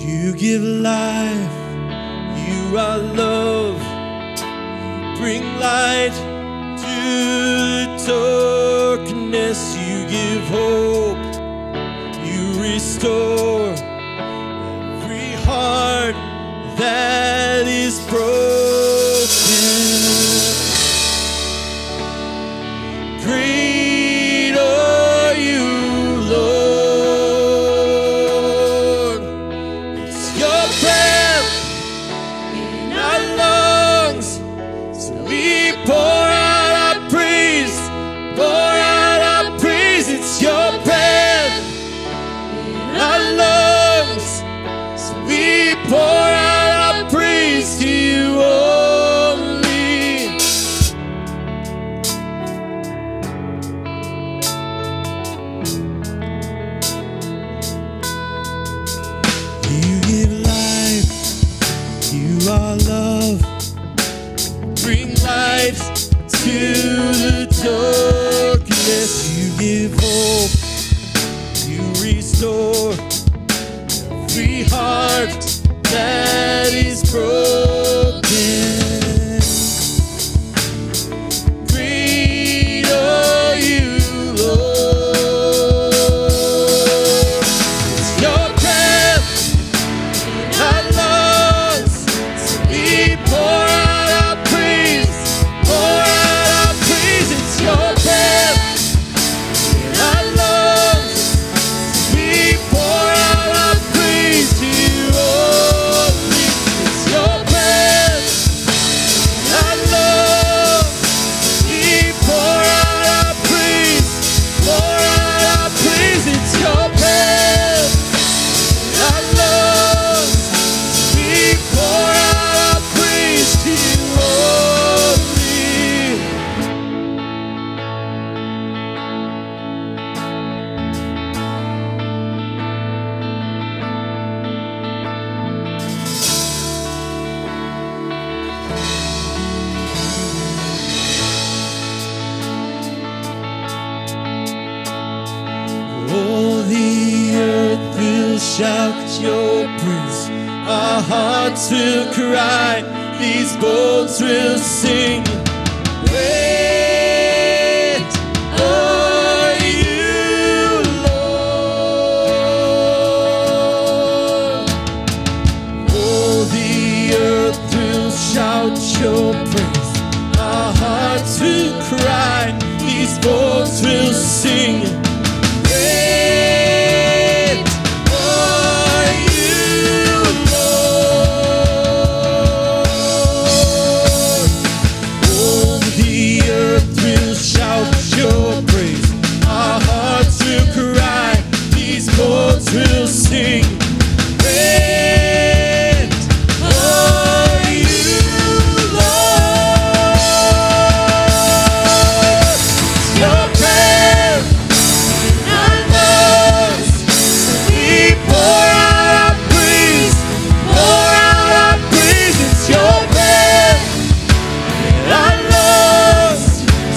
You give life, you are love, you bring light to the darkness, you give hope, you restore every heart that is broken. Great are you, Lord. It's your breath in our lungs, so we pour out our praise, pour out our praise. It's your breath in our lungs, so we pour out our praise to you only. You give life, you are love, bring light to the darkness, you give hope, you restore every heart that is broken. Great are you, Lord. It's your breath in our lungs, so we pour out our praise, pour out our praise. It's your breath in our lungs, so we pour out our praise to you only. It's your breath in our lungs, we pour out our praise, pour out our praise. It's your breath in our lungs, we pour out our praise to you only. All the earth will shout your praise, our hearts will cry, these bones will sing. Great are you, Lord. All the earth will shout your praise, our hearts will cry, these bones will sing. Great are you, Lord. All the earth will shout your praise, our hearts will cry, these bones will sing. Great are you, Lord. It's your breath in our lungs, so we pour out our praise, pour out our praise. It's your breath in our lungs,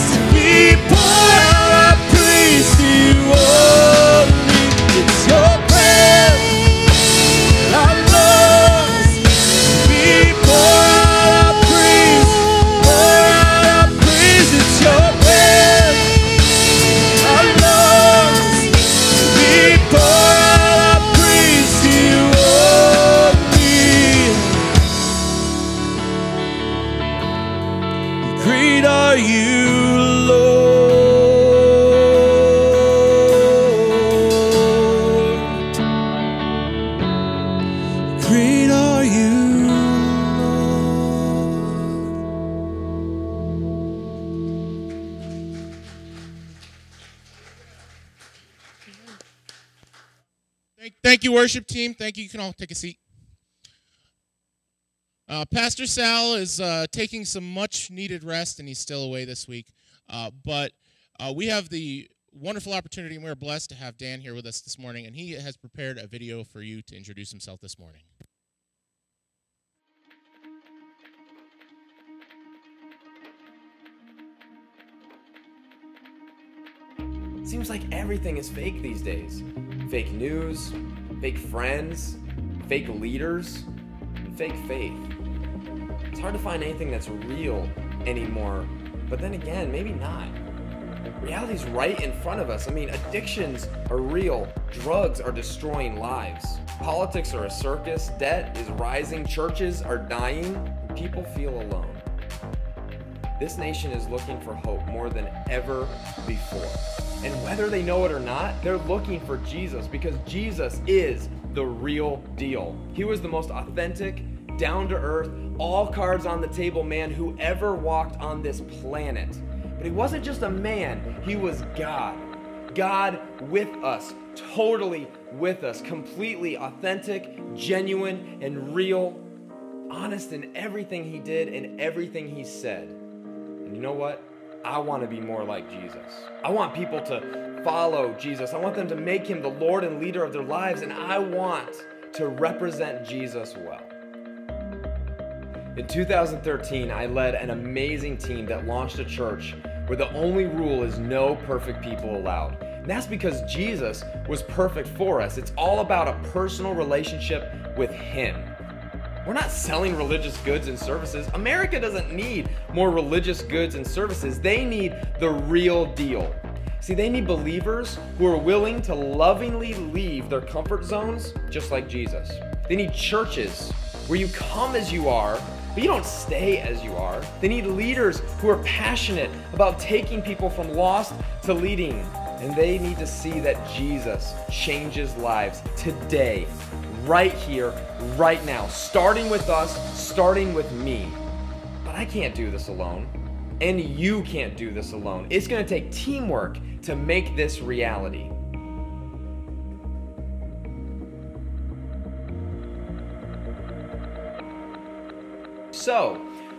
so we pour out our praise to you only. It's your breath in our lungs, so we pour out our praise, pour out our praise. It's your breath in our lungs, so we pour out our praise to you only. Great are you, Lord. Great are you, Lord. Thank you, worship team. Thank you. You can all take a seat. Pastor Sal is taking some much-needed rest, and he's still away this week. But we have the wonderful opportunity, and we're blessed to have Dan here with us this morning, and he has prepared a video for you to introduce himself this morning. Seems like everything is fake these days. Fake news, fake friends, fake leaders, and fake faith. It's hard to find anything that's real anymore, but then again, maybe not. Reality's right in front of us. I mean, addictions are real. Drugs are destroying lives. Politics are a circus. Debt is rising. Churches are dying. And people feel alone. This nation is looking for hope more than ever before. And whether they know it or not, they're looking for Jesus because Jesus is the real deal. He was the most authentic, down-to-earth, all cards on the table man who ever walked on this planet. But he wasn't just a man, he was God. God with us, totally with us, completely authentic, genuine, and real, honest in everything he did and everything he said. And you know what? I want to be more like Jesus. I want people to follow Jesus. I want them to make him the Lord and leader of their lives, and I want to represent Jesus well. In 2013, I led an amazing team that launched a church where the only rule is no perfect people allowed. And that's because Jesus was perfect for us. It's all about a personal relationship with him. We're not selling religious goods and services. America doesn't need more religious goods and services. They need the real deal. See, they need believers who are willing to lovingly leave their comfort zones just like Jesus. They need churches where you come as you are, but you don't stay as you are. They need leaders who are passionate about taking people from lost to leading. And they need to see that Jesus changes lives today, right here, right now, starting with us, starting with me. But I can't do this alone, and you can't do this alone. It's going to take teamwork to make this reality. So,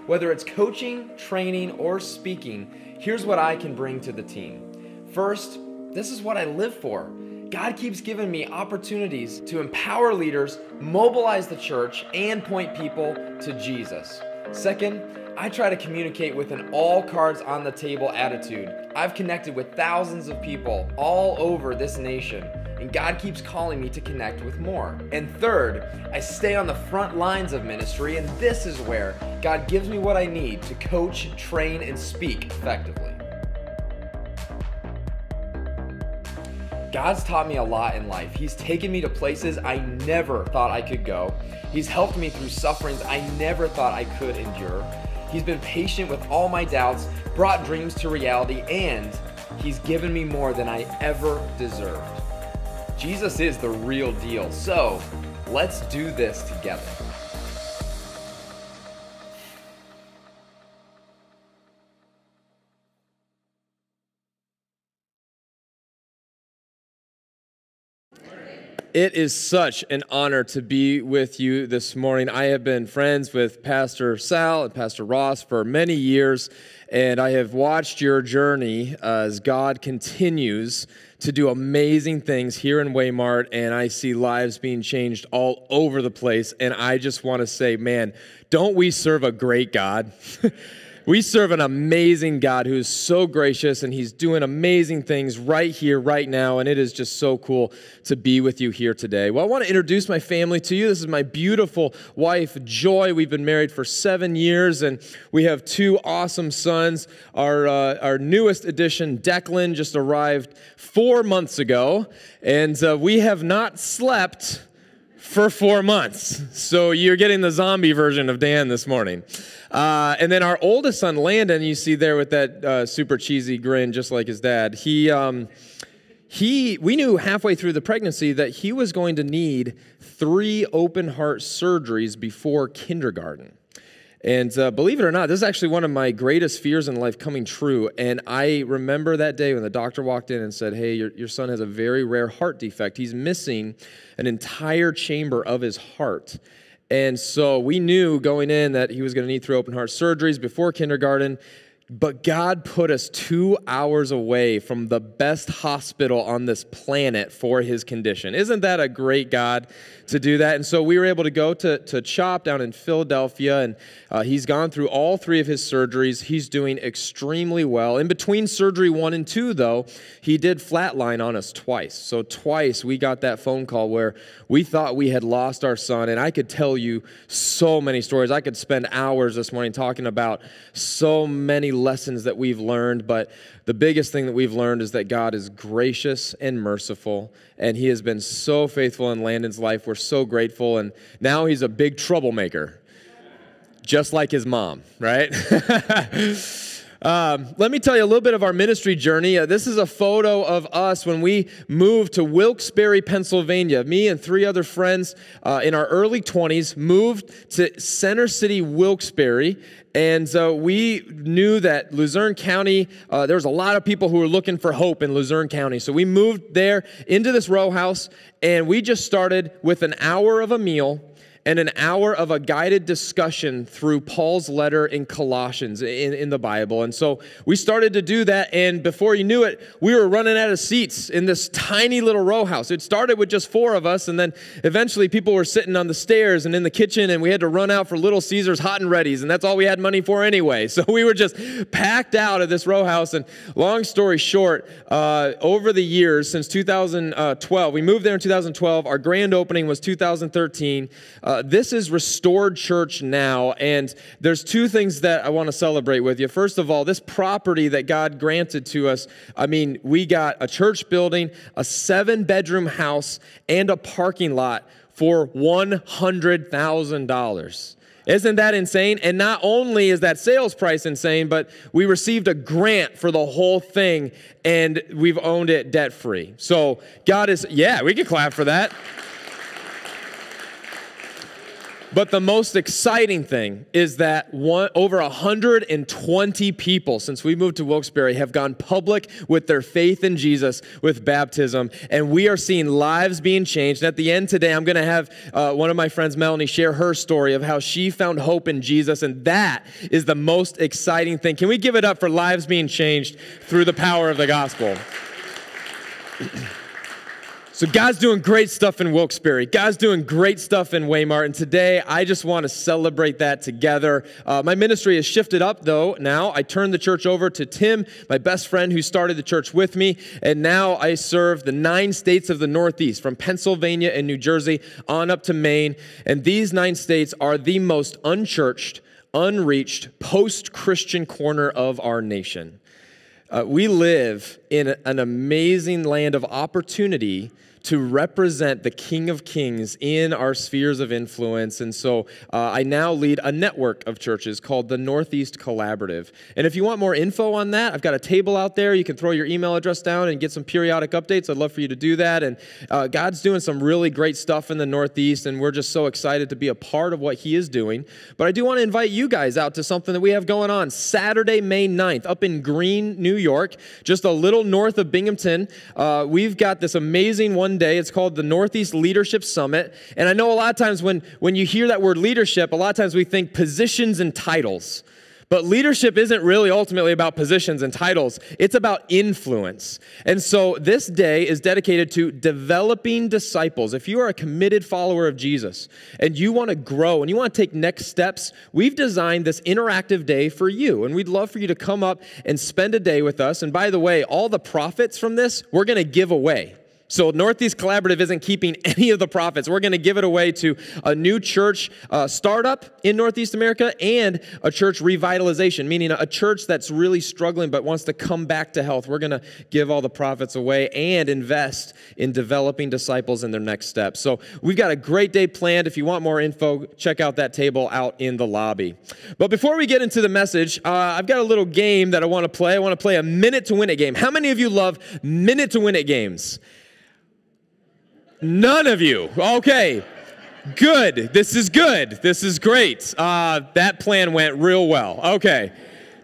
whether it's coaching, training, or speaking, here's what I can bring to the team. First, this is what I live for. God keeps giving me opportunities to empower leaders, mobilize the church, and point people to Jesus. Second, I try to communicate with an all cards on the table attitude. I've connected with thousands of people all over this nation, and God keeps calling me to connect with more. And third, I stay on the front lines of ministry, and this is where God gives me what I need to coach, train, and speak effectively. God's taught me a lot in life. He's taken me to places I never thought I could go. He's helped me through sufferings I never thought I could endure. He's been patient with all my doubts, brought dreams to reality, and he's given me more than I ever deserved. Jesus is the real deal, so let's do this together. It is such an honor to be with you this morning. I have been friends with Pastor Sal and Pastor Ross for many years, and I have watched your journey as God continues to do amazing things here in Waymart, and I see lives being changed all over the place, and I just want to say, man, don't we serve a great God? We serve an amazing God who is so gracious, and he's doing amazing things right here, right now, and it is just so cool to be with you here today. Well, I want to introduce my family to you. This is my beautiful wife, Joy. We've been married for 7 years, and we have 2 awesome sons. Our newest addition, Declan, just arrived 4 months ago, and we have not slept for 4 months. So you're getting the zombie version of Dan this morning. And then our oldest son, Landon, you see there with that super cheesy grin, just like his dad. We knew halfway through the pregnancy that he was going to need 3 open heart surgeries before kindergarten. And believe it or not, this is actually one of my greatest fears in life coming true. And I remember that day when the doctor walked in and said, hey, your son has a very rare heart defect. He's missing an entire chamber of his heart. And so we knew going in that he was going to need 3 open heart surgeries before kindergarten. But God put us 2 hours away from the best hospital on this planet for his condition. Isn't that a great God to do that? And so we were able to go to CHOP down in Philadelphia, and he's gone through all 3 of his surgeries. He's doing extremely well. In between surgery 1 and 2, though, he did flatline on us twice. So twice we got that phone call where we thought we had lost our son, and I could tell you so many stories. I could spend hours this morning talking about so many lessons that we've learned, but the biggest thing that we've learned is that God is gracious and merciful, and he has been so faithful in Landon's life. We're so grateful, and now he's a big troublemaker, just like his mom, right? Let me tell you a little bit of our ministry journey. This is a photo of us when we moved to Wilkes-Barre, Pennsylvania. Me and 3 other friends in our early 20s moved to Center City, Wilkes-Barre. And so we knew that Luzerne County, there was a lot of people who were looking for hope in Luzerne County. So we moved there into this row house, and we just started with an hour of a meal and an hour of a guided discussion through Paul's letter in Colossians in the Bible. And so we started to do that, and before you knew it, we were running out of seats in this tiny little row house. It started with just 4 of us, and then eventually people were sitting on the stairs and in the kitchen, and we had to run out for Little Caesars Hot and Ready's, and that's all we had money for anyway. So we were just packed out of this row house, and long story short, over the years, since 2012, we moved there in 2012, our grand opening was 2013, this is Restored Church now, and there's 2 things that I want to celebrate with you. First of all, this property that God granted to us, I mean, we got a church building, a 7-bedroom house, and a parking lot for $100,000. Isn't that insane? And not only is that sales price insane, but we received a grant for the whole thing, and we've owned it debt-free. So God is, yeah, we can clap for that. But the most exciting thing is that over 120 people since we moved to Wilkes-Barre have gone public with their faith in Jesus with baptism, and we are seeing lives being changed. And at the end today, I'm going to have one of my friends, Melanie, share her story of how she found hope in Jesus, and that is the most exciting thing. Can we give it up for lives being changed through the power of the gospel? So God's doing great stuff in Wilkes-Barre. God's doing great stuff in Waymart. And today, I just want to celebrate that together. My ministry has shifted up, though. Now, I turned the church over to Tim, my best friend who started the church with me. And now I serve the 9 states of the Northeast, from Pennsylvania and New Jersey on up to Maine. And these 9 states are the most unchurched, unreached, post-Christian corner of our nation. We live in an amazing land of opportunity to represent the King of Kings in our spheres of influence. And so I now lead a network of churches called the Northeast Collaborative. And if you want more info on that, I've got a table out there. You can throw your email address down and get some periodic updates. I'd love for you to do that. And God's doing some really great stuff in the Northeast, and we're just so excited to be a part of what he is doing. But I do want to invite you guys out to something that we have going on Saturday, May 9th, up in Greene, New York, just a little north of Binghamton. We've got this amazing one day. It's called the Northeast Leadership Summit. And I know a lot of times when you hear that word leadership, a lot of times we think positions and titles. But leadership isn't really ultimately about positions and titles. It's about influence. And so this day is dedicated to developing disciples. If you are a committed follower of Jesus and you want to grow and you want to take next steps, we've designed this interactive day for you. And we'd love for you to come up and spend a day with us. And by the way, all the profits from this, we're going to give away. So Northeast Collaborative isn't keeping any of the profits. We're going to give it away to a new church startup in Northeast America and a church revitalization, meaning a church that's really struggling but wants to come back to health. We're going to give all the profits away and invest in developing disciples in their next steps. So we've got a great day planned. If you want more info, check out that table out in the lobby. But before we get into the message, I've got a little game that I want to play. I want to play a Minute to Win It game. How many of you love Minute to Win It games? None of you. Okay. Good. This is good. This is great. That plan went real well. Okay.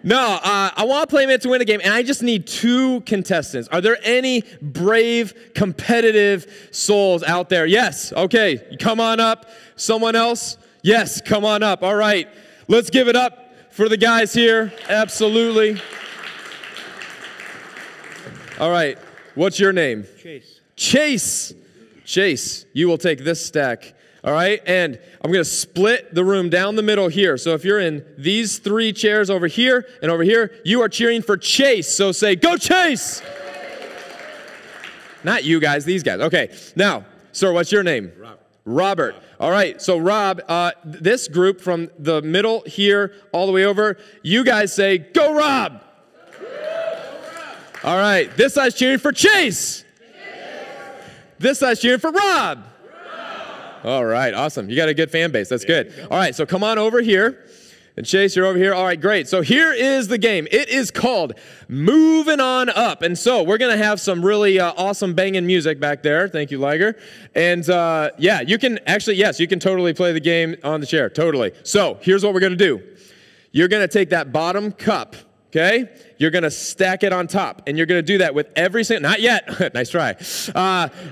No, I want to play Minute to Win a game, and I just need 2 contestants. Are there any brave, competitive souls out there? Yes. Okay. Come on up. Someone else? Yes. Come on up. All right. Let's give it up for the guys here. Absolutely. All right. What's your name? Chase. Chase. Chase, you will take this stack. All right, and I'm going to split the room down the middle here. So if you're in these 3 chairs over here and over here, you are cheering for Chase. So say, go Chase! Not you guys, these guys. Okay, now, sir, what's your name? Robert. All right, so Rob, this group from the middle here all the way over, you guys say, go Rob! All right, this side's cheering for Chase. This side's cheering for Rob. All right, awesome. You got a good fan base. That's good. All right, so come on over here. And Chase, you're over here. All right, great. So here is the game. It is called Moving On Up. And so we're going to have some really awesome banging music back there. Thank you, Liger. And yeah, you can actually, yes, you can totally play the game on the chair. Totally. So here's what we're going to do. You're going to take that bottom cup, okay? You're going to stack it on top, and you're going to do that with every single, not yet, nice try.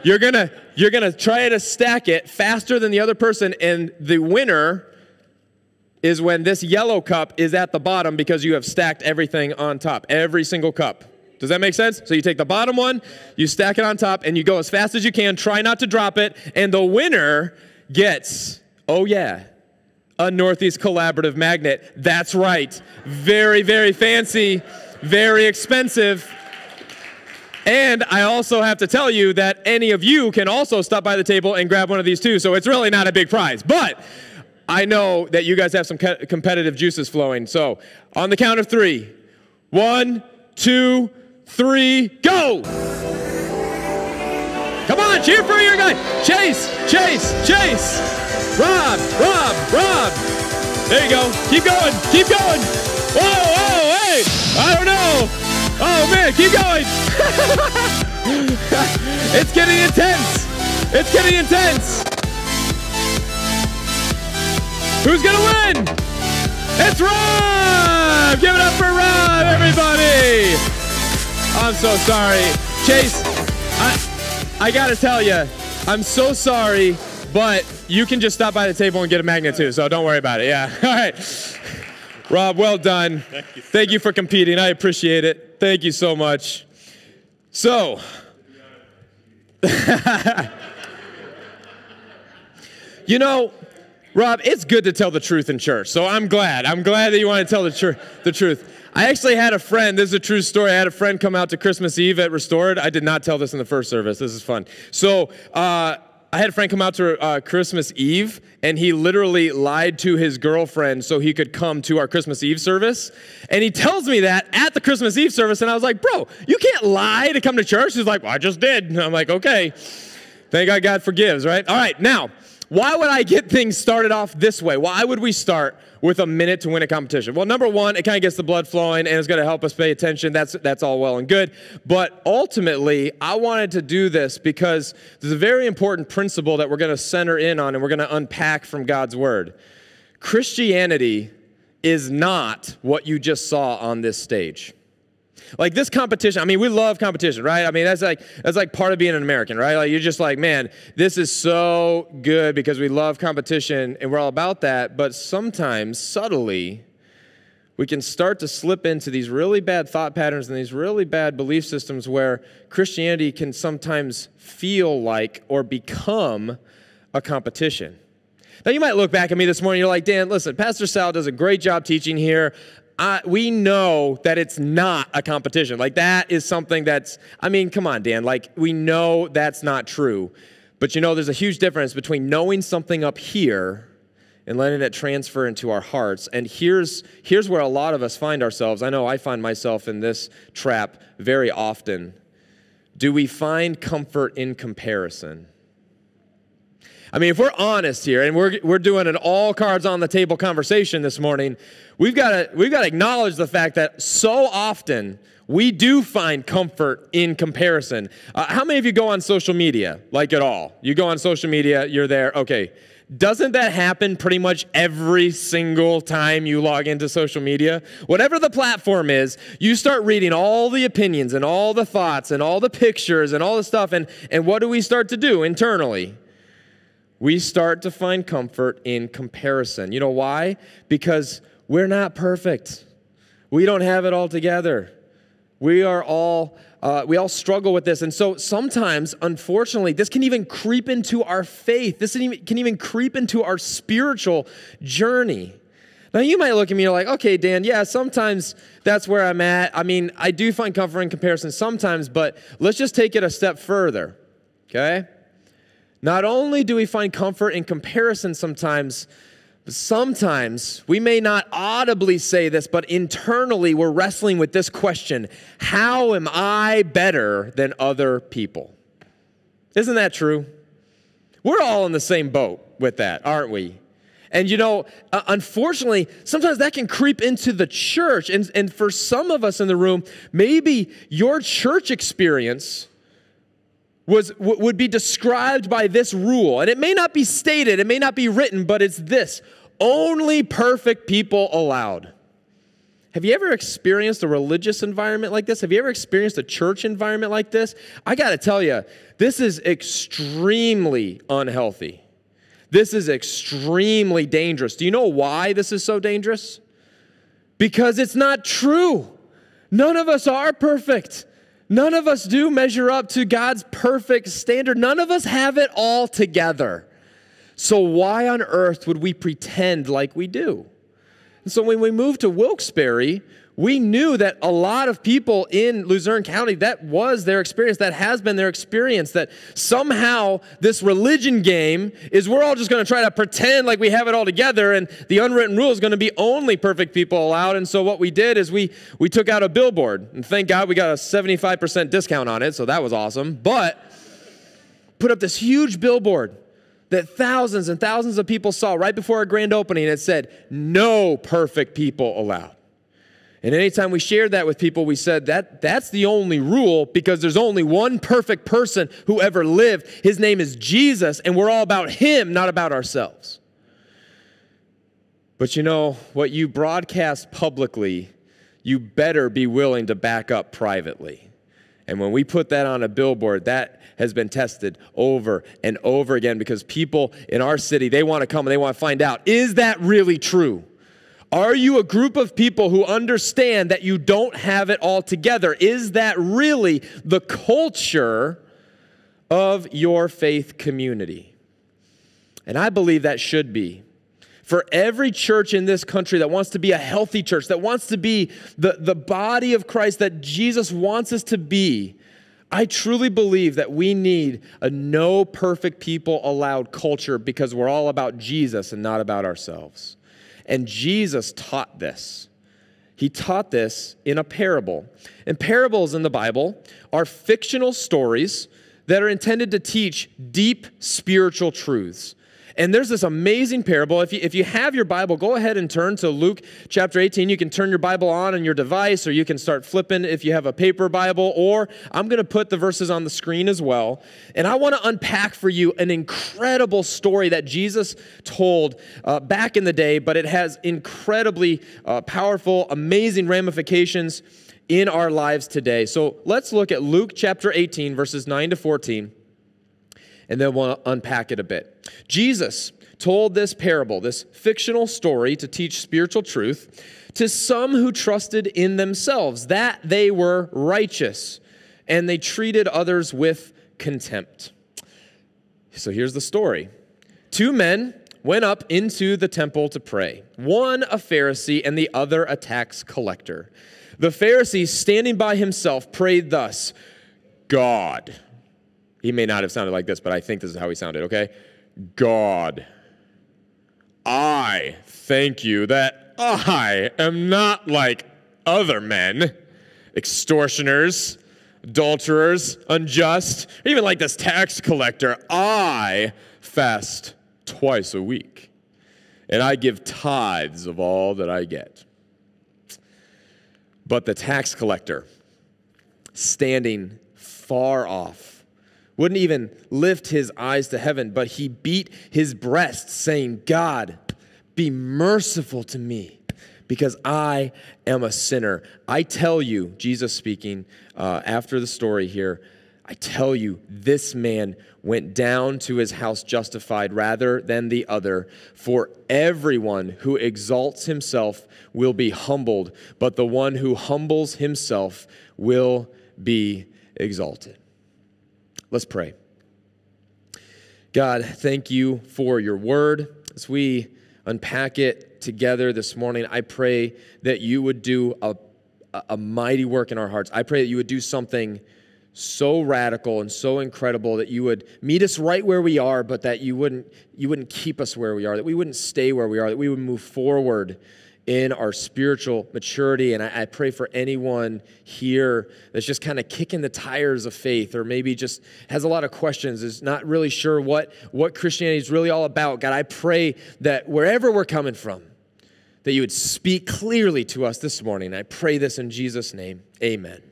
You're going to try to stack it faster than the other person, and the winner is when this yellow cup is at the bottom because you have stacked everything on top, every single cup. Does that make sense? So you take the bottom one, you stack it on top, and you go as fast as you can, try not to drop it, and the winner gets, oh yeah, a Northeast Collaborative magnet. That's right. Very, very fancy. Very expensive. And I also have to tell you that any of you can also stop by the table and grab one of these too, so it's really not a big prize. But I know that you guys have some competitive juices flowing. So on the count of 3, 1, 2, 3, go! Come on, cheer for your guy. Chase, Chase, Chase. Rob, Rob, Rob. There you go. Keep going, keep going. Whoa, whoa, hey! I don't know. Oh, man, keep going. It's getting intense. It's getting intense. Who's going to win? It's Rob! Give it up for Rob, everybody. I'm so sorry. Chase, I got to tell you, I'm so sorry, but you can just stop by the table and get a magnet too, so don't worry about it. Yeah. All right. Rob, well done. Thank you for competing. I appreciate it. Thank you so much. So, you know, Rob, it's good to tell the truth in church, so I'm glad. I'm glad that you want to tell the truth. I actually had a friend, this is a true story, I had a friend come out to Christmas Eve at Restored. I did not tell this in the first service. This is fun. So, I had a friend come out to Christmas Eve, and he literally lied to his girlfriend so he could come to our Christmas Eve service. And he tells me that at the Christmas Eve service, and I was like, bro, you can't lie to come to church. He's like, well, I just did. And I'm like, okay. Thank God God forgives, right? All right, now, why would I get things started off this way? Why would we start with a minute to win a competition? Well, number one, it kind of gets the blood flowing, and it's going to help us pay attention. That's all well and good. But ultimately, I wanted to do this because there's a very important principle that we're going to center in on and we're going to unpack from God's Word. Christianity is not what you just saw on this stage. Like this competition, I mean, we love competition, right? I mean, that's like part of being an American, right? Like you're just like, man, this is so good because we love competition and we're all about that. But sometimes, subtly, we can start to slip into these really bad thought patterns and these really bad belief systems where Christianity can sometimes feel like or become a competition. Now, you might look back at me this morning, you're like, Dan, listen, Pastor Sal does a great job teaching here. We know that it's not a competition. Like that is something that's, I mean, come on, Dan. Like we know that's not true. But you know, there's a huge difference between knowing something up here and letting it transfer into our hearts. And here's where a lot of us find ourselves. I know I find myself in this trap very often. Do we find comfort in comparison? I mean, if we're honest here, and we're doing an all cards on the table conversation this morning, we've got to acknowledge the fact that so often we do find comfort in comparison. How many of you go on social media, like at all? You go on social media, you're there, okay. Doesn't that happen pretty much every single time you log into social media? Whatever the platform is, you start reading all the opinions and all the thoughts and all the pictures and all the stuff, and what do we start to do internally? We start to find comfort in comparison. You know why? Because we're not perfect. We don't have it all together. We all struggle with this. And so sometimes, unfortunately, this can even creep into our faith. This can even creep into our spiritual journey. Now, you might look at me and you're like, okay, Dan, yeah, sometimes that's where I'm at. I mean, I do find comfort in comparison sometimes, but let's just take it a step further, okay? Not only do we find comfort in comparison sometimes, but sometimes we may not audibly say this, but internally we're wrestling with this question: how am I better than other people? Isn't that true? We're all in the same boat with that, aren't we? And unfortunately, sometimes that can creep into the church. And for some of us in the room, maybe your church experience would be described by this rule. And it may not be stated, it may not be written, but it's this: only perfect people allowed. Have you ever experienced a religious environment like this? Have you ever experienced a church environment like this? I got to tell you, this is extremely unhealthy. This is extremely dangerous. Do you know why this is so dangerous? Because it's not true. None of us are perfect. None of us do measure up to God's perfect standard. None of us have it all together. So why on earth would we pretend like we do? And so when we moved to Wilkes-Barre, we knew that a lot of people in Luzerne County, that was their experience, that has been their experience, that somehow this religion game is we're all just going to try to pretend like we have it all together, and the unwritten rule is going to be only perfect people allowed. And so what we did is we took out a billboard, and thank God we got a 75% discount on it, so that was awesome. But put up this huge billboard that thousands and thousands of people saw right before our grand opening. It said, "No perfect people allowed." And anytime we shared that with people, we said that's the only rule, because there's only one perfect person who ever lived. His name is Jesus, and we're all about him, not about ourselves. But what you broadcast publicly, you better be willing to back up privately. And when we put that on a billboard, that has been tested over and over again, because people in our city, they want to come and they want to find out, is that really true? Are you a group of people who understand that you don't have it all together? Is that really the culture of your faith community? And I believe that should be. For every church in this country that wants to be a healthy church, that wants to be the body of Christ that Jesus wants us to be, I truly believe that we need a no perfect people allowed culture, because we're all about Jesus and not about ourselves. And Jesus taught this. He taught this in a parable. And parables in the Bible are fictional stories that are intended to teach deep spiritual truths. And there's this amazing parable. If you have your Bible, go ahead and turn to Luke chapter 18. You can turn your Bible on your device, or you can start flipping if you have a paper Bible, or I'm going to put the verses on the screen as well. And I want to unpack for you an incredible story that Jesus told back in the day, but it has incredibly powerful, amazing ramifications in our lives today. So let's look at Luke chapter 18, verses 9 to 14. And then we'll unpack it a bit. Jesus told this parable, this fictional story, to teach spiritual truth to some who trusted in themselves that they were righteous, and they treated others with contempt. So here's the story. 2 men went up into the temple to pray, one a Pharisee and the other a tax collector. The Pharisee, standing by himself, prayed thus: God. He may not have sounded like this, but I think this is how he sounded, okay? God, I thank you that I am not like other men, extortioners, adulterers, unjust, or even like this tax collector. I fast twice a week, and I give tithes of all that I get. But the tax collector, standing far off, wouldn't even lift his eyes to heaven, but he beat his breast, saying, God, be merciful to me, because I am a sinner. I tell you, Jesus speaking after the story here, I tell you, this man went down to his house justified rather than the other. For everyone who exalts himself will be humbled, but the one who humbles himself will be exalted." Let's pray. God, thank you for your word. As we unpack it together this morning, I pray that you would do a mighty work in our hearts. I pray that you would do something so radical and so incredible, that you would meet us right where we are, but that you wouldn't keep us where we are, that we wouldn't stay where we are, that we would move forward in our spiritual maturity. And I pray for anyone here that's just kind of kicking the tires of faith, or maybe just has a lot of questions, is not really sure what Christianity is really all about. God, I pray that wherever we're coming from, that you would speak clearly to us this morning. I pray this in Jesus' name. Amen.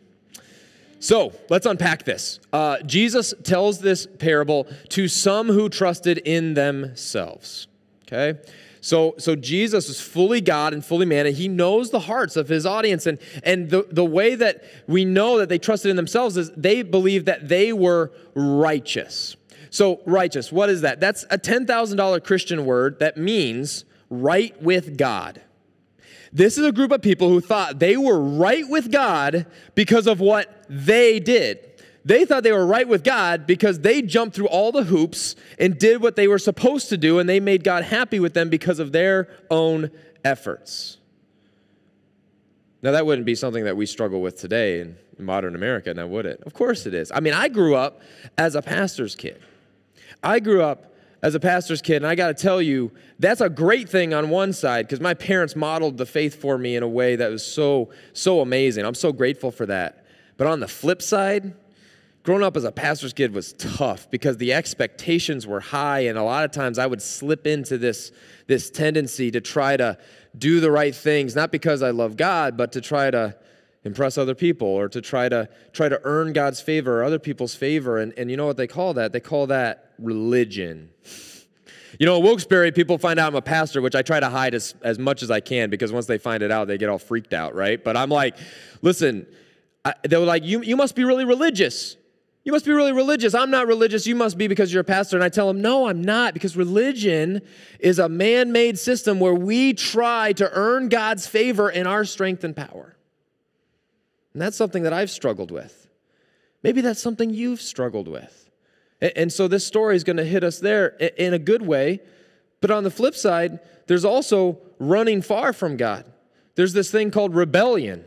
So let's unpack this. Jesus tells this parable to some who trusted in themselves. Okay? So Jesus is fully God and fully man, and he knows the hearts of his audience. And the way that we know that they trusted in themselves is they believed that they were righteous. So righteous, what is that? That's a $10,000 Christian word that means right with God. This is a group of people who thought they were right with God because of what they did. They thought they were right with God because they jumped through all the hoops and did what they were supposed to do, and they made God happy with them because of their own efforts. Now, that wouldn't be something that we struggle with today in modern America, now would it? Of course it is. I mean, I grew up as a pastor's kid. And I got to tell you, that's a great thing on one side, because my parents modeled the faith for me in a way that was so amazing. I'm so grateful for that. But on the flip side, growing up as a pastor's kid was tough because the expectations were high, and a lot of times I would slip into this tendency to try to do the right things, not because I love God, but to try to impress other people, or to try to earn God's favor or other people's favor. And you know what they call that? They call that religion. You know, at Wilkes-Barre, people find out I'm a pastor, which I try to hide as much as I can, because once they find it out, they get all freaked out, right? But I'm like, listen, they were like, you must be really religious. You must be really religious. I'm not religious. You must be because you're a pastor. And I tell them, no, I'm not, because religion is a man-made system where we try to earn God's favor in our strength and power. And that's something that I've struggled with. Maybe that's something you've struggled with. And so this story is going to hit us there in a good way. But on the flip side, there's also running far from God. There's this thing called rebellion.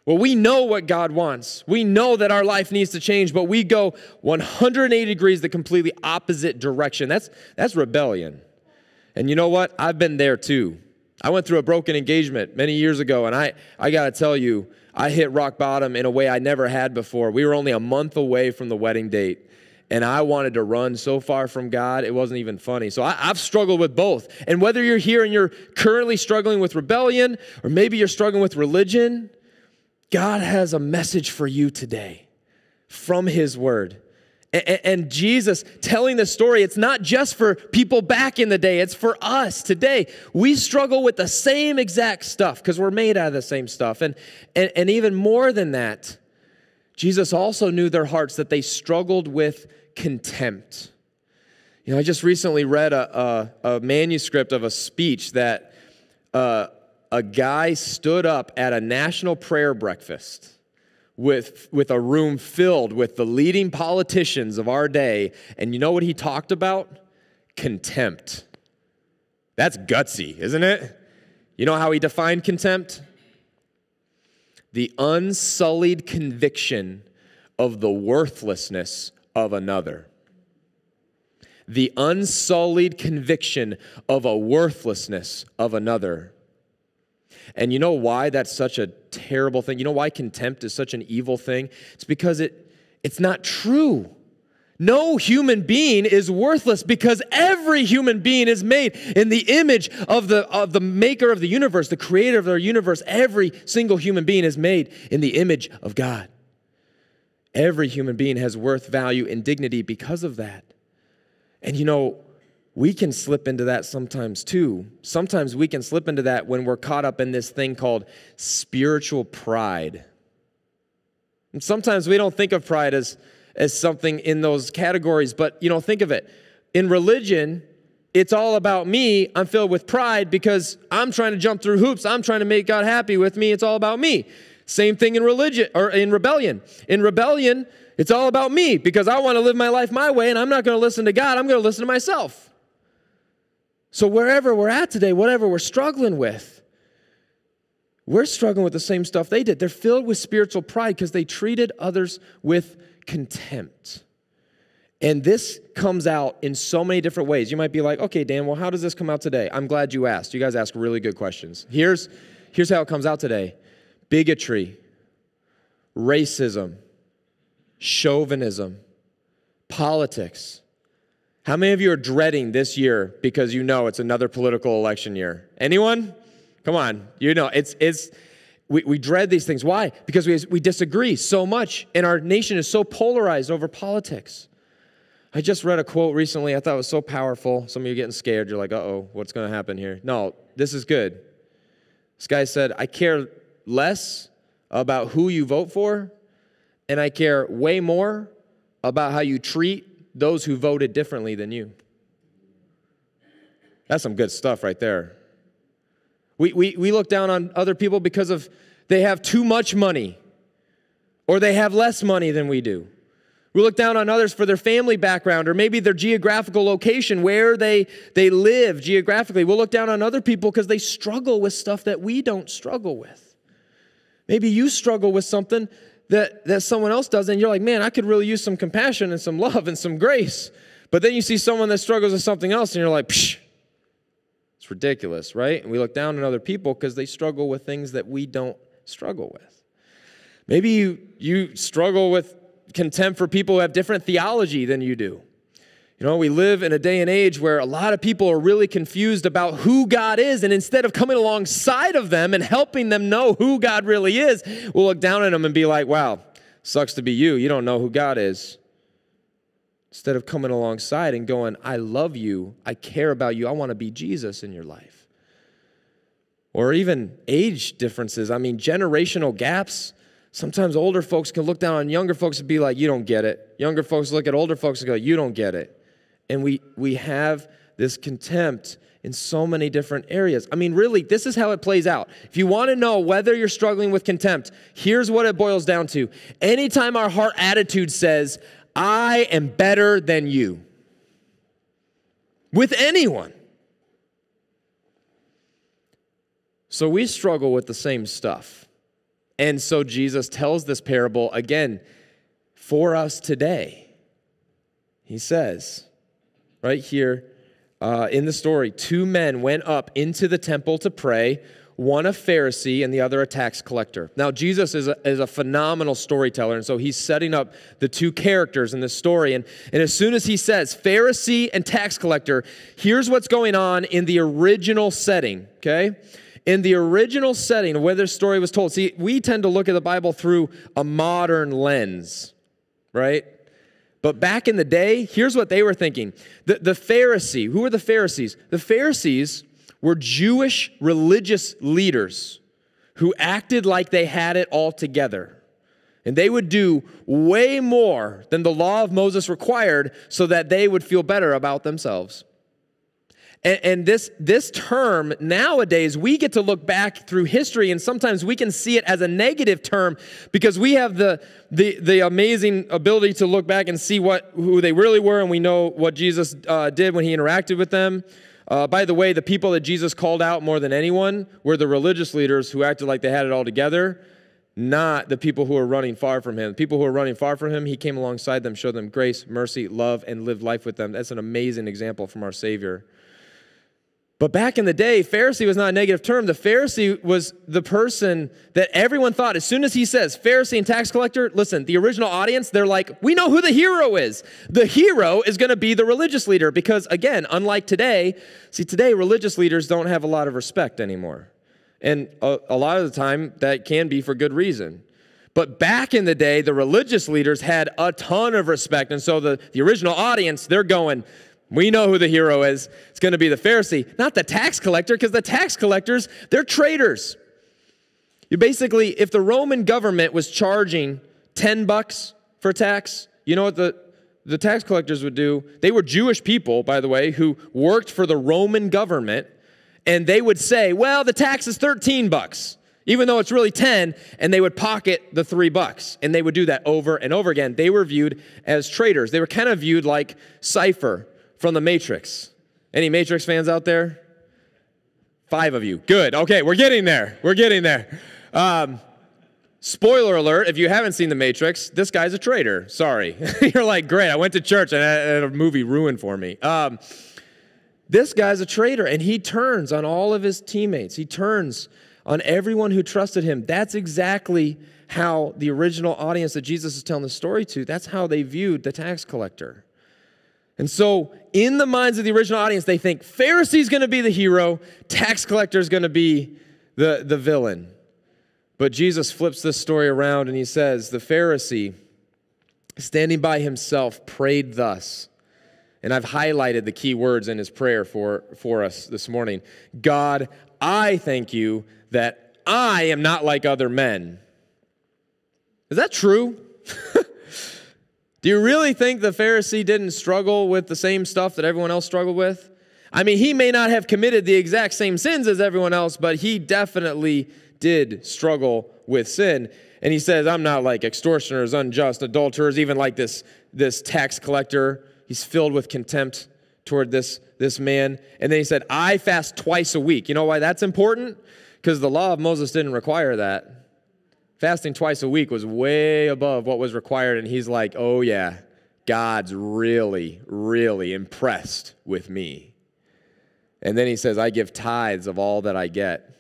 Well, we know what God wants. We know that our life needs to change, but we go 180 degrees the completely opposite direction. That's rebellion. And you know what? I've been there too. I went through a broken engagement many years ago, and I got to tell you, I hit rock bottom in a way I never had before. We were only a month away from the wedding date, and I wanted to run so far from God, it wasn't even funny. So I've struggled with both. And whether you're here and you're currently struggling with rebellion, or maybe you're struggling with religion, God has a message for you today from his word. And Jesus telling this story, it's not just for people back in the day, it's for us today. We struggle with the same exact stuff because we're made out of the same stuff. And even more than that, Jesus also knew their hearts, that they struggled with contempt. You know, I just recently read a manuscript of a speech that a guy stood up at a national prayer breakfast with a room filled with the leading politicians of our day. And you know what he talked about? Contempt. That's gutsy, isn't it? You know how he defined contempt? The unsullied conviction of the worthlessness of another. The unsullied conviction of a worthlessness of another. And you know why that's such a terrible thing? You know why contempt is such an evil thing? It's because it's not true. No human being is worthless, because every human being is made in the image of the maker of the universe, the creator of our universe. Every single human being is made in the image of God. Every human being has worth, value, and dignity because of that. And you know, we can slip into that sometimes too. Sometimes we can slip into that when we're caught up in this thing called spiritual pride. And sometimes we don't think of pride as as something in those categories. But, think of it. In religion, it's all about me. I'm filled with pride because I'm trying to jump through hoops. I'm trying to make God happy with me. It's all about me. Same thing in religion or in rebellion. In rebellion, it's all about me because I want to live my life my way and I'm not going to listen to God. I'm going to listen to myself. So wherever we're at today, whatever we're struggling with, we're struggling with the same stuff they did. They're filled with spiritual pride because they treated others with contempt. And this comes out in so many different ways. You might be like, okay, Dan, well, how does this come out today? I'm glad you asked. You guys ask really good questions. Here's how it comes out today. Bigotry, racism, chauvinism, politics. How many of you are dreading this year because you know it's another political election year? Anyone? Come on. We dread these things. Why? Because we disagree so much, and our nation is so polarized over politics. I just read a quote recently I thought was so powerful. Some of you are getting scared. You're like, uh-oh, what's going to happen here? No, this is good. This guy said, I care less about who you vote for, and I care way more about how you treat those who voted differently than you. That's some good stuff right there. We look down on other people because they have too much money or they have less money than we do. We look down on others for their family background or maybe their geographical location, where they live geographically. We'll look down on other people because they struggle with stuff that we don't struggle with. Maybe you struggle with something that someone else does, and you're like, man, I could really use some compassion and some love and some grace. But then you see someone that struggles with something else, and you're like, psh, it's ridiculous, right? And we look down on other people because they struggle with things that we don't struggle with. Maybe you struggle with contempt for people who have different theology than you do. We live in a day and age where a lot of people are really confused about who God is, and instead of coming alongside of them and helping them know who God really is, we'll look down at them and be like, wow, sucks to be you. You don't know who God is. Instead of coming alongside and going, I love you, I care about you, I want to be Jesus in your life. Or even age differences. Generational gaps. Sometimes older folks can look down on younger folks and be like, you don't get it. Younger folks look at older folks and go, you don't get it. And we have this contempt in so many different areas. Really, this is how it plays out. If you want to know whether you're struggling with contempt, here's what it boils down to. Anytime our heart attitude says, I am better than you, with anyone. So we struggle with the same stuff. And so Jesus tells this parable again for us today. He says, right here in the story, 2 men went up into the temple to pray, one a Pharisee and the other a tax collector. Now, Jesus is a phenomenal storyteller, and so he's setting up the 2 characters in this story. And as soon as he says Pharisee and tax collector, here's what's going on in the original setting, okay? In the original setting of where this story was told, see, we tend to look at the Bible through a modern lens, right? But back in the day, here's what they were thinking. The Pharisee, who were the Pharisees? The Pharisees were Jewish religious leaders who acted like they had it all together. And they would do way more than the law of Moses required so that they would feel better about themselves. And this term, nowadays, we get to look back through history, and sometimes we can see it as a negative term because we have the amazing ability to look back and see who they really were, and we know what Jesus did when he interacted with them. By the way, the people that Jesus called out more than anyone were the religious leaders who acted like they had it all together, not the people who were running far from him. The people who were running far from him, he came alongside them, showed them grace, mercy, love, and lived life with them. That's an amazing example from our Savior. But back in the day, Pharisee was not a negative term. The Pharisee was the person that everyone thought, as soon as he says Pharisee and tax collector, listen, the original audience, they're like, we know who the hero is. The hero is going to be the religious leader because, again, unlike today, today religious leaders don't have a lot of respect anymore. And a lot of the time, that can be for good reason. But back in the day, the religious leaders had a ton of respect. And so the original audience, they're going, we know who the hero is. It's going to be the Pharisee, not the tax collector, because the tax collectors, they're traitors. You basically, if the Roman government was charging $10 for tax, you know what the tax collectors would do? They were Jewish people, by the way, who worked for the Roman government, and they would say, well, the tax is $13, even though it's really 10, and they would pocket the $3, and they would do that over and over again. They were viewed as traitors. They were kind of viewed like Cypher from The Matrix. Any Matrix fans out there? 5 of you. Good. Okay, we're getting there. We're getting there. Spoiler alert, if you haven't seen The Matrix, this guy's a traitor. Sorry. You're like, great, I went to church and I had a movie ruined for me. This guy's a traitor, and he turns on all of his teammates. He turns on everyone who trusted him. That's exactly how the original audience that Jesus is telling the story to, that's how they viewed the tax collector. And so in the minds of the original audience, they think Pharisee's going to be the hero, tax collector's going to be the villain. But Jesus flips this story around and he says, the Pharisee, standing by himself, prayed thus. And I've highlighted the key words in his prayer for us this morning. God, I thank you that I am not like other men. Is that true? Do you really think the Pharisee didn't struggle with the same stuff that everyone else struggled with? I mean, he may not have committed the exact same sins as everyone else, but he definitely did struggle with sin. And he says, I'm not like extortioners, unjust, adulterers, even like this tax collector. He's filled with contempt toward this man. And then he said, I fast twice a week. You know why that's important? Because the law of Moses didn't require that. Fasting twice a week was way above what was required. And he's like, oh yeah, God's really, really impressed with me. And then he says, I give tithes of all that I get.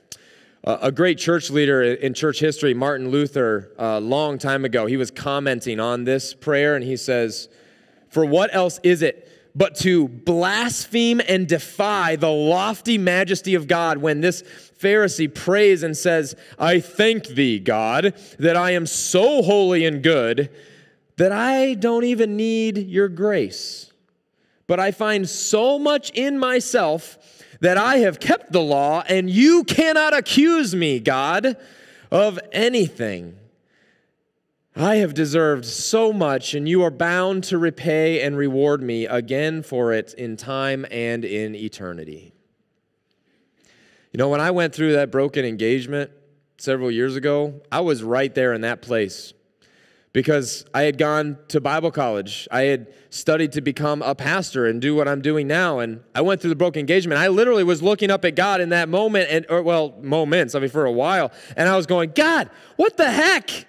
A great church leader in church history, Martin Luther, a long time ago, he was commenting on this prayer, and he says, for what else is it but to blaspheme and defy the lofty majesty of God when this Pharisee prays and says, I thank thee, God, that I am so holy and good that I don't even need your grace. But I find so much in myself that I have kept the law, and you cannot accuse me, God, of anything. I have deserved so much, and you are bound to repay and reward me again for it in time and in eternity. You know, when I went through that broken engagement several years ago, I was right there in that place. Because I had gone to Bible college. I had studied to become a pastor and do what I'm doing now. And I went through the broken engagement. I literally was looking up at God in that moment, for a while. And I was going, God, what the heck?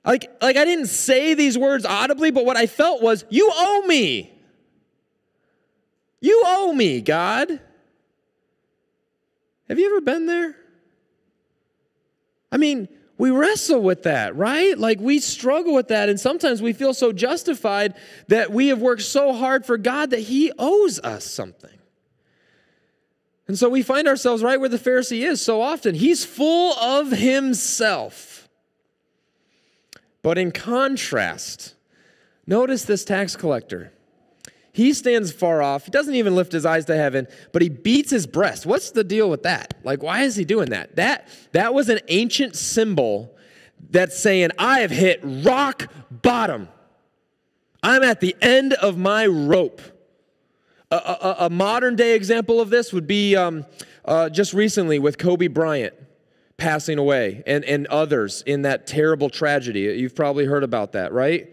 Like I didn't say these words audibly, but what I felt was, you owe me. You owe me, God. Have you ever been there? I mean, we wrestle with that, right? Like we struggle with that, and sometimes we feel so justified that we have worked so hard for God that He owes us something. And so we find ourselves right where the Pharisee is so often. He's full of himself. But in contrast, notice this tax collector. He stands far off. He doesn't even lift his eyes to heaven, but he beats his breast. What's the deal with that? Like, why is he doing that? That was an ancient symbol that's saying, I have hit rock bottom. I'm at the end of my rope. A modern day example of this would be just recently with Kobe Bryant passing away and others in that terrible tragedy. You've probably heard about that, right?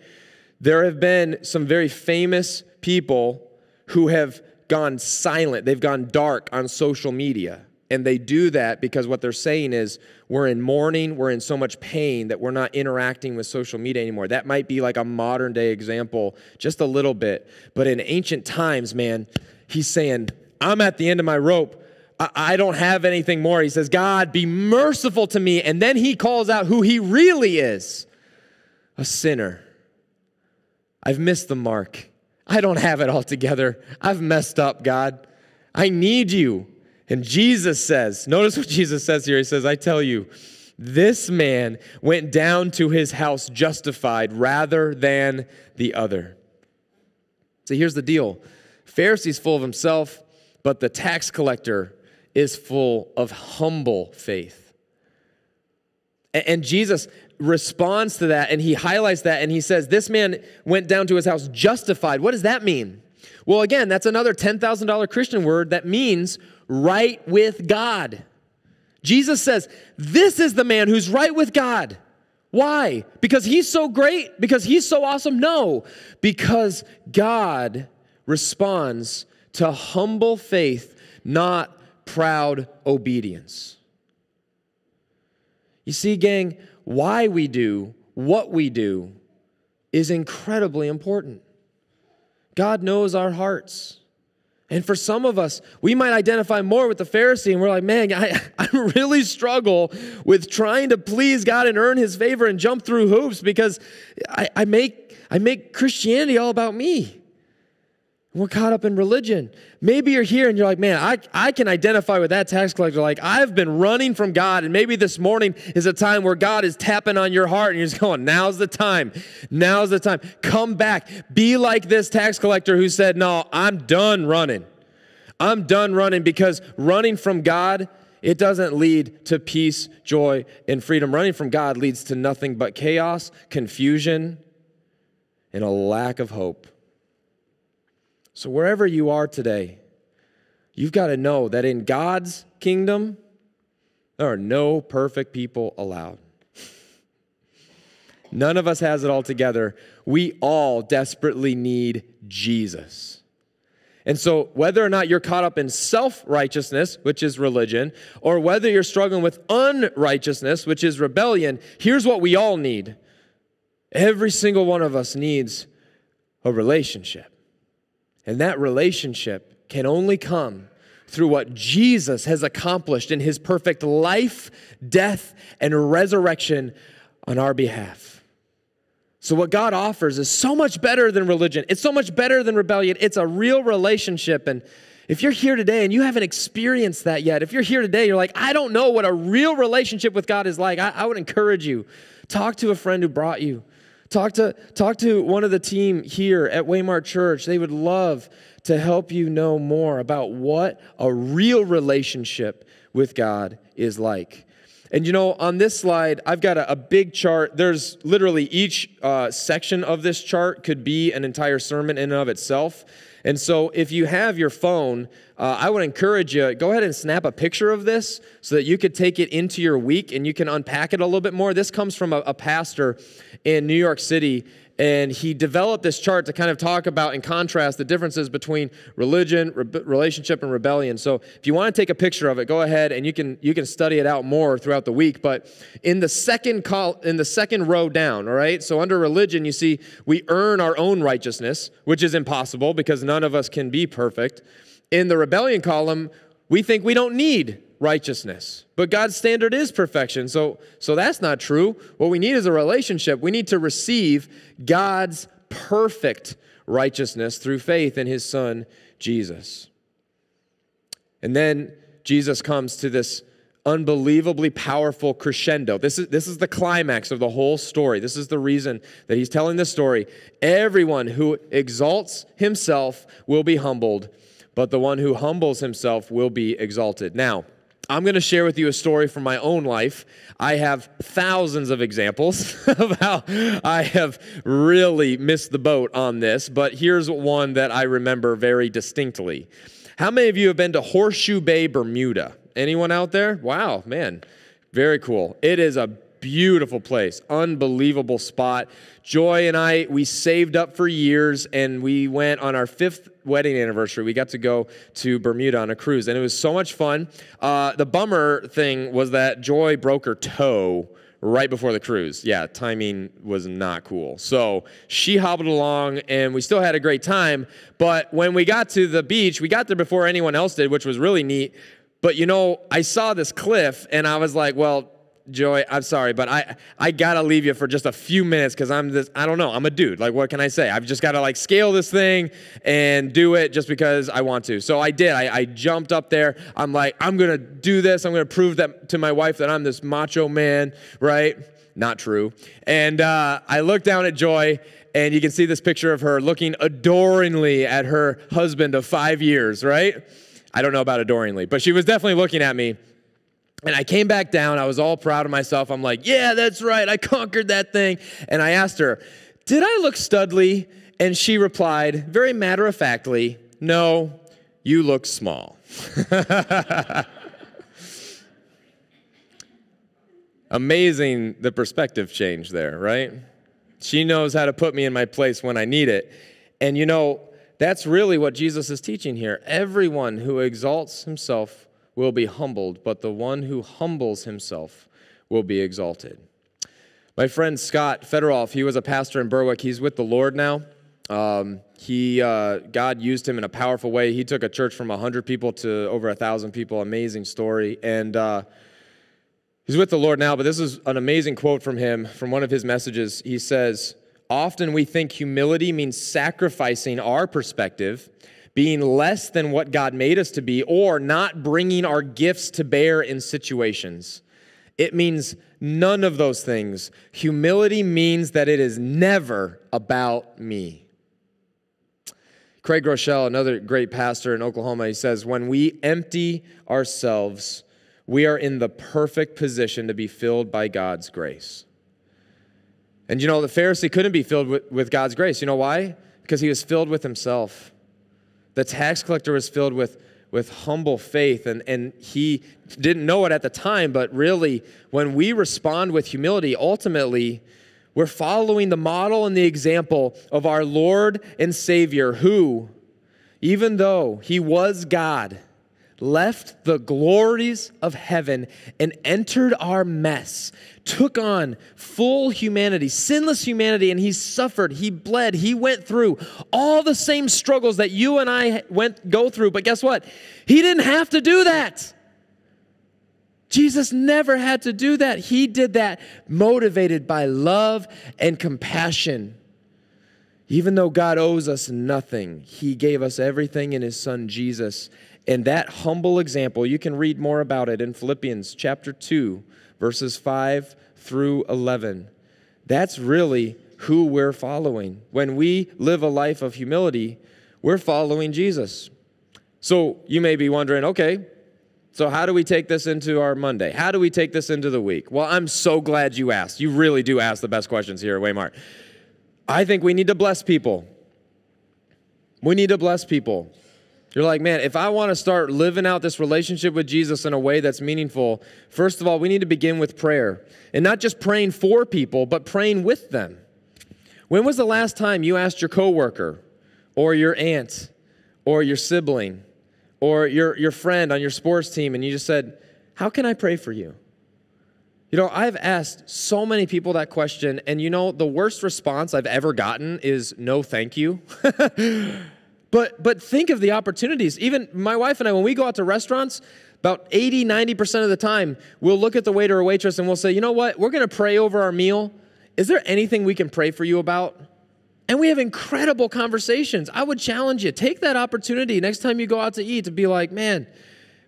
There have been some very famous people who have gone silent. They've gone dark on social media. And they do that because what they're saying is, we're in mourning, we're in so much pain that we're not interacting with social media anymore. That might be like a modern day example, just a little bit. But in ancient times, man, he's saying, I'm at the end of my rope. I don't have anything more. He says, God, be merciful to me. And then he calls out who he really is, a sinner. I've missed the mark. I don't have it all together. I've messed up, God. I need you. And Jesus says, notice what Jesus says here. He says, I tell you, this man went down to his house justified rather than the other. So here's the deal. Pharisee's full of himself, but the tax collector is full of humble faith. And Jesus responds to that, and he highlights that, and he says, this man went down to his house justified. What does that mean? Well, again, that's another $10,000 Christian word that means right with God. Jesus says, this is the man who's right with God. Why? Because he's so great? Because he's so awesome? No, because God responds to humble faith, not proud obedience. You see, gang, why we do what we do is incredibly important. God knows our hearts. And for some of us, we might identify more with the Pharisee, and we're like, man, I really struggle with trying to please God and earn his favor and jump through hoops because I make Christianity all about me. We're caught up in religion. Maybe you're here and you're like, man, I can identify with that tax collector. Like, I've been running from God, and maybe this morning is a time where God is tapping on your heart, and you're just going, now's the time. Now's the time. Come back. Be like this tax collector who said, no, I'm done running. I'm done running, because running from God, it doesn't lead to peace, joy, and freedom. Running from God leads to nothing but chaos, confusion, and a lack of hope. So wherever you are today, you've got to know that in God's kingdom, there are no perfect people allowed. None of us has it all together. We all desperately need Jesus. And so whether or not you're caught up in self-righteousness, which is religion, or whether you're struggling with unrighteousness, which is rebellion, here's what we all need. Every single one of us needs a relationship. And that relationship can only come through what Jesus has accomplished in his perfect life, death, and resurrection on our behalf. So what God offers is so much better than religion. It's so much better than rebellion. It's a real relationship. And if you're here today and you haven't experienced that yet, if you're here today, you're like, I don't know what a real relationship with God is like, I would encourage you, talk to a friend who brought you. Talk to one of the team here at Waymart Church. They would love to help you know more about what a real relationship with God is like. And you know, on this slide, I've got a big chart. There's literally each section of this chart could be an entire sermon in and of itself. And so if you have your phone, I would encourage you, go ahead and snap a picture of this so that you could take it into your week and you can unpack it a little bit more. This comes from a pastor in New York City, and he developed this chart to kind of talk about and contrast the differences between religion, relationship, and rebellion. So if you want to take a picture of it, go ahead and you can study it out more throughout the week. But in the second row down, all right, so under religion, you see we earn our own righteousness, which is impossible because none of us can be perfect. In the rebellion column, we think we don't need righteousness, but God's standard is perfection. So that's not true. What we need is a relationship. We need to receive God's perfect righteousness through faith in his son, Jesus. And then Jesus comes to this unbelievably powerful crescendo. This is the climax of the whole story. This is the reason that he's telling this story. Everyone who exalts himself will be humbled, but the one who humbles himself will be exalted. Now, I'm going to share with you a story from my own life. I have thousands of examples of how I have really missed the boat on this, but here's one that I remember very distinctly. How many of you have been to Horseshoe Bay, Bermuda? Anyone out there? Wow, man, very cool. It is a beautiful place, unbelievable spot. Joy and I, we saved up for years, and we went on our 5th wedding anniversary. We got to go to Bermuda on a cruise, and it was so much fun. The bummer thing was that Joy broke her toe right before the cruise. Yeah, timing was not cool. So she hobbled along, and we still had a great time. But when we got to the beach, we got there before anyone else did, which was really neat. But, you know, I saw this cliff, and I was like, well, Joy, I'm sorry, but I got to leave you for just a few minutes because I don't know, I'm a dude. Like, what can I say? I've just got to, scale this thing and do it just because I want to. So I did. I jumped up there. I'm like, I'm going to do this. I'm going to prove that to my wife that I'm this macho man, right? Not true. And I looked down at Joy, and you can see this picture of her looking adoringly at her husband of 5 years, right? I don't know about adoringly, but she was definitely looking at me. And I came back down. I was all proud of myself. I'm like, yeah, that's right. I conquered that thing. And I asked her, did I look studly? And she replied, very matter-of-factly, no, you look small. Amazing the perspective change there, right? She knows how to put me in my place when I need it. And you know, that's really what Jesus is teaching here. Everyone who exalts himself will be humbled, but the one who humbles himself will be exalted. My friend Scott Federoff, he was a pastor in Berwick. He's with the Lord now. God used him in a powerful way. He took a church from 100 people to over 1,000 people. Amazing story. And he's with the Lord now, but this is an amazing quote from him, from one of his messages. He says, often we think humility means sacrificing our perspective, being less than what God made us to be, or not bringing our gifts to bear in situations. It means none of those things. Humility means that it is never about me. Craig Groeschel, another great pastor in Oklahoma, he says, when we empty ourselves, we are in the perfect position to be filled by God's grace. And you know, the Pharisee couldn't be filled with God's grace. You know why? Because he was filled with himself. The tax collector was filled with humble faith, and he didn't know it at the time, but really, when we respond with humility, ultimately, we're following the model and the example of our Lord and Savior, who, even though he was God, left the glories of heaven and entered our mess, took on full humanity, sinless humanity, and he suffered, he bled, he went through all the same struggles that you and I go through. But guess what? He didn't have to do that. Jesus never had to do that. He did that motivated by love and compassion. Even though God owes us nothing, he gave us everything in his son Jesus. And that humble example, you can read more about it in Philippians chapter 2, verses 5 through 11. That's really who we're following. When we live a life of humility, we're following Jesus. So you may be wondering, okay, so how do we take this into our Monday? How do we take this into the week? Well, I'm so glad you asked. You really do ask the best questions here at Waymart. I think we need to bless people. We need to bless people. You're like, man, if I want to start living out this relationship with Jesus in a way that's meaningful, first of all, we need to begin with prayer. And not just praying for people, but praying with them. When was the last time you asked your coworker or your aunt or your sibling or your friend on your sports team and you just said, how can I pray for you? You know, I've asked so many people that question, and you know, the worst response I've ever gotten is no thank you. But think of the opportunities. Even my wife and I, when we go out to restaurants, about 80-90% of the time, we'll look at the waiter or waitress and we'll say, you know what, we're going to pray over our meal. Is there anything we can pray for you about? And we have incredible conversations. I would challenge you, take that opportunity next time you go out to eat to be like, man,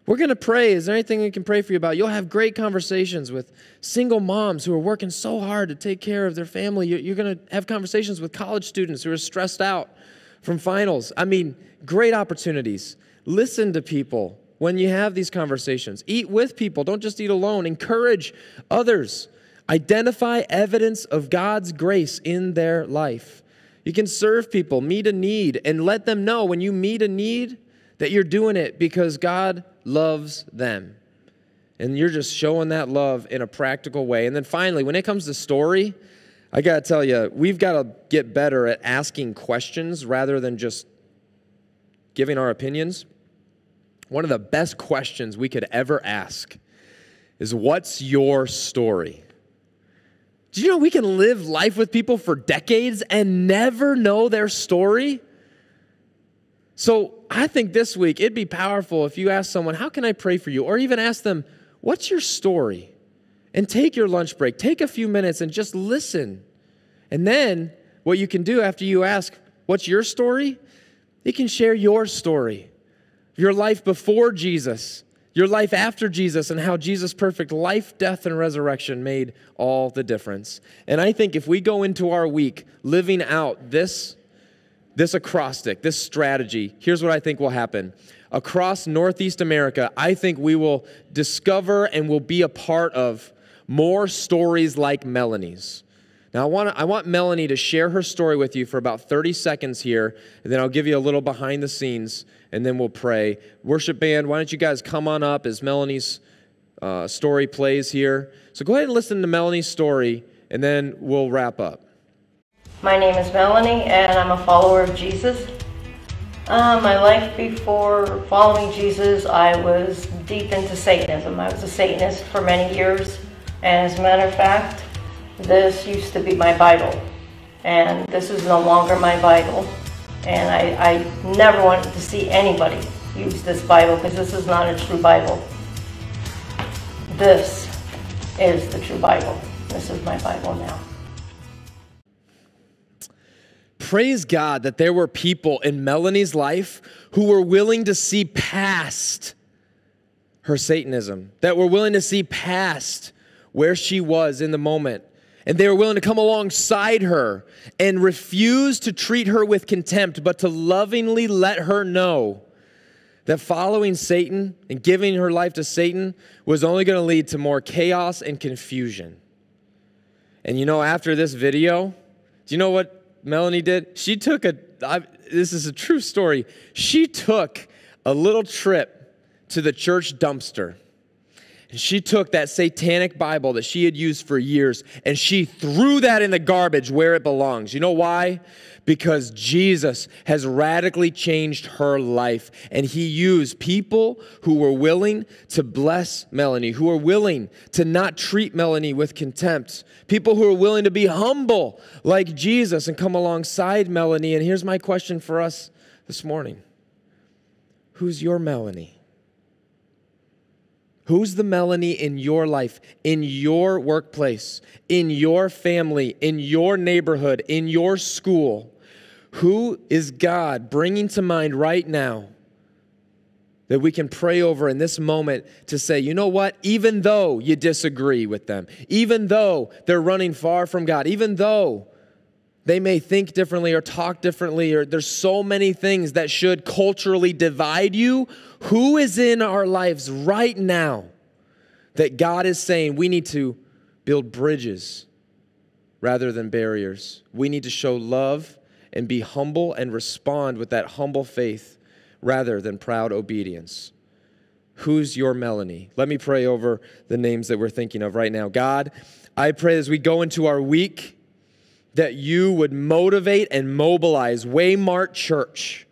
we're going to pray. Is there anything we can pray for you about? You'll have great conversations with single moms who are working so hard to take care of their family. You're going to have conversations with college students who are stressed out from finals. I mean, great opportunities. Listen to people when you have these conversations. Eat with people. Don't just eat alone. Encourage others. Identify evidence of God's grace in their life. You can serve people, meet a need, and let them know when you meet a need that you're doing it because God loves them. And you're just showing that love in a practical way. And then finally, when it comes to story, I got to tell you, we've got to get better at asking questions rather than just giving our opinions. One of the best questions we could ever ask is, what's your story? Do you know we can live life with people for decades and never know their story? So I think this week it'd be powerful if you ask someone, how can I pray for you? Or even ask them, what's your story? And take your lunch break. Take a few minutes and just listen. And then what you can do after you ask, what's your story? You can share your story. Your life before Jesus, your life after Jesus, and how Jesus' perfect life, death, and resurrection made all the difference. And I think if we go into our week living out this this acrostic, this strategy, here's what I think will happen. Across Northeast America, I think we will discover and will be a part of more stories like Melanie's. Now, I want Melanie to share her story with you for about 30 seconds here, and then I'll give you a little behind the scenes, and then we'll pray. Worship band, why don't you guys come on up as Melanie's story plays here. So go ahead and listen to Melanie's story, and then we'll wrap up. My name is Melanie, and I'm a follower of Jesus. My life before following Jesus, I was deep into Satanism. I was a Satanist for many years, and as a matter of fact, this used to be my Bible, and this is no longer my Bible, and I never wanted to see anybody use this Bible because this is not a true Bible. This is the true Bible. This is my Bible now. Praise God that there were people in Melanie's life who were willing to see past her Satanism, that were willing to see past where she was in the moment. And they were willing to come alongside her and refuse to treat her with contempt, but to lovingly let her know that following Satan and giving her life to Satan was only going to lead to more chaos and confusion. And you know, after this video, do you know what Melanie did? She took this is a true story. She took a little trip to the church dumpster. And she took that satanic Bible that she had used for years, and she threw that in the garbage where it belongs. You know why? Because Jesus has radically changed her life, and he used people who were willing to bless Melanie, who were willing to not treat Melanie with contempt, people who are willing to be humble like Jesus and come alongside Melanie. And here's my question for us this morning. Who's your Melanie? Who's the Melanie in your life, in your workplace, in your family, in your neighborhood, in your school? Who is God bringing to mind right now that we can pray over in this moment to say, you know what, even though you disagree with them, even though they're running far from God, even though they may think differently or talk differently, or there's so many things that should culturally divide you, who is in our lives right now that God is saying we need to build bridges rather than barriers? We need to show love and be humble and respond with that humble faith rather than proud obedience. Who's your Melanie? Let me pray over the names that we're thinking of right now. God, I pray as we go into our week that you would motivate and mobilize Waymart Church,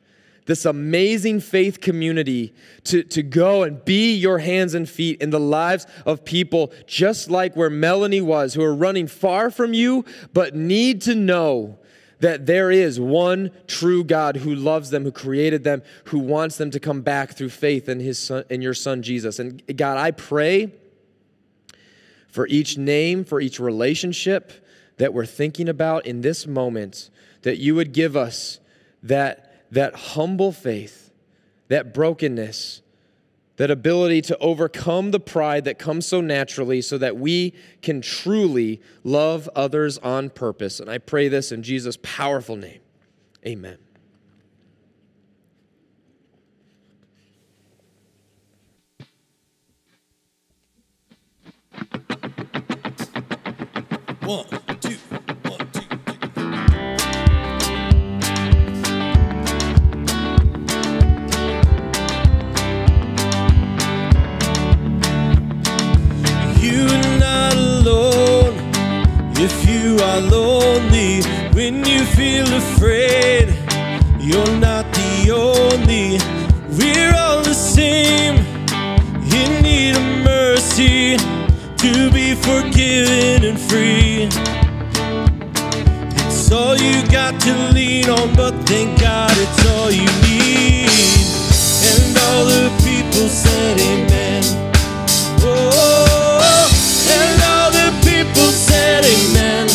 this amazing faith community, to go and be your hands and feet in the lives of people just like where Melanie was, who are running far from you, but need to know that there is one true God who loves them, who created them, who wants them to come back through faith in his son, in your son Jesus. And God, I pray for each name, for each relationship that we're thinking about in this moment, that you would give us that humble faith, that brokenness, that ability to overcome the pride that comes so naturally so that we can truly love others on purpose. And I pray this in Jesus' powerful name. Amen. One, two. If you are lonely, when you feel afraid, you're not the only. We're all the same, in need of mercy, to be forgiven and free. It's all you got to lean on, but thank God it's all you need. And all the people said amen. Oh, and all the people said amen.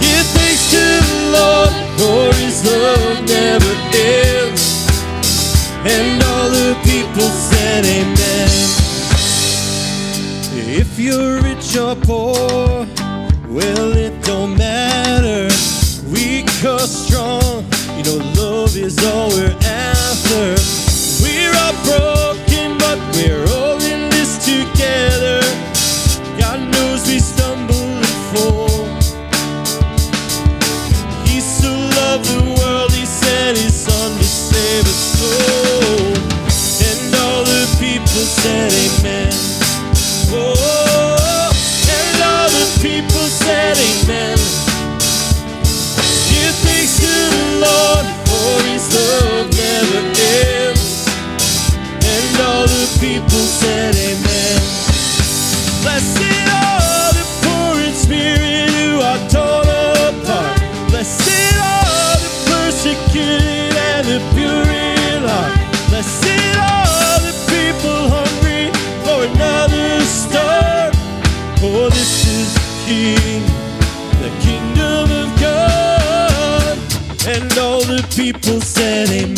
Give thanks to the Lord, for his love never ends. And all the people said amen. If you're rich or poor, well, it don't matter. We make us strong. You know, love is all we're after. We're all broken, but we're all in this together. God knows we stumble and fall. He so loved the world, he sent his son to save us all. And all the people said amen. Oh, and all the people said amen. Give thanks to the Lord, for his love never ends. And all the people said amen. Blessed are the poor in spirit who are torn apart. Blessed are the persecuted and the pure in heart. Blessed are the people hungry for another star. For this is King, the kingdom of God. And all the people said amen.